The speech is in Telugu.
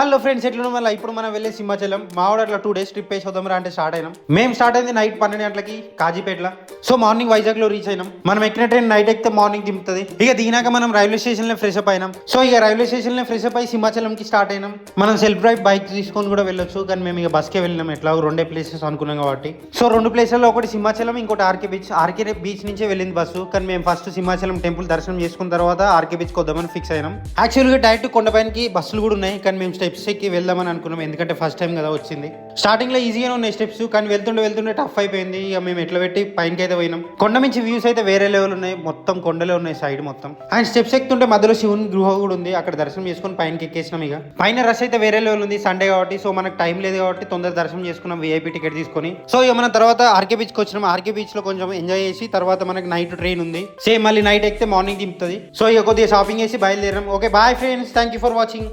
హలో ఫ్రెండ్స్, ఎట్లా వల్ల ఇప్పుడు మనం వెళ్ళే సింహాచలం మావాడు అట్లా 2 days ట్రిప్ వేసి వద్దాం అంటే స్టార్ట్ అయినాం. మేము స్టార్ట్ అయింది నైట్ 12 గంటలకి కాజీపేటలో. సో మార్నింగ్ వైజాగ్ లో రీచ్ అయినాం. మనం ఎక్కిన ట్రైన్ నైట్ ఎక్కితే మార్నింగ్ దింపుతుంది. ఇక దిగినాక మనం రైల్వే స్టేషన్ లో ఫ్రెష్ అప్ అయినాం. సో ఇక రైల్వే స్టేషన్ లో ఫ్రెష్ అప్ అయి సింహాచలం కి స్టార్ట్ అయినాం. మనం సెల్ఫ్ డ్రైవ్ బైక్ తీసుకొని కూడా వెళ్ళొచ్చు, కానీ మేము ఇక బస్కే వెళ్ళినాం. ఎట్లా 2 ప్లేసెస్ అనుకున్నాం కాబట్టి. సో 2 ప్లేసెస్లో ఒకటి సింహాచలం, ఇంకోటి ఆర్కే బీచ్. ఆర్కే బీచ్ నుంచే వెళ్ళింది బస్సు, కానీ మేము ఫస్ట్ సింహాచలం టెంపుల్ దర్శనం చేసుకున్న తర్వాత ఆర్కే బీచ్ వద్దామని ఫిక్స్ అయినాం. యాక్చువల్గా డైరెక్ట్ కొండపైనకి బస్సులు కూడా ఉన్నాయి, కానీ మేము స్టెప్స్ ఎక్కి వెళ్దామని అనుకున్నాం, ఎందుకంటే ఫస్ట్ టైం కదా వచ్చింది. స్టార్టింగ్ లో ఈజీగానే ఉన్నాయి స్టెప్స్, కానీ వెళ్తుంటే టఫ్ అయిపోయింది. ఇక మేము ఎట్లా పెట్టి పైనకి అయితే పోయినాం. కొండ నుంచి వ్యూస్ అయితే వేరే లెవెల్ ఉన్నాయి, మొత్తం కొండలే ఉన్నాయి సైడ్ మొత్తం. అండ్ స్టెప్స్ ఎక్కుతుంటే మధ్యలో శివుని గృహ కూడా ఉంది, అక్కడ దర్శనం చేసుకుని పైనకి ఎక్కేసినాం. ఇక పైన రష్ అయితే వేరే లెవెల్ ఉంది, సండే కాబట్టి. సో మనకు టైం లేదు కాబట్టి తొందర దర్శనం చేసుకున్నాం విఐపి టికెట్ తీసుకొని. సో ఇక మన తర్వాత ఆర్కే బీచ్ కి వచ్చినాం. ఆర్కే బీచ్ లో కొంచెం ఎంజాయ్ చేసి తర్వాత మనకి నైట్ ట్రైన్ ఉంది, సేమ్ మళ్ళీ నైట్ ఎక్కితే మార్నింగ్ దింపుతుంది. సో ఇక కొద్దిగా షాపింగ్ చేసి బయలుదేరాం. Okay bye friends, thank you for watching.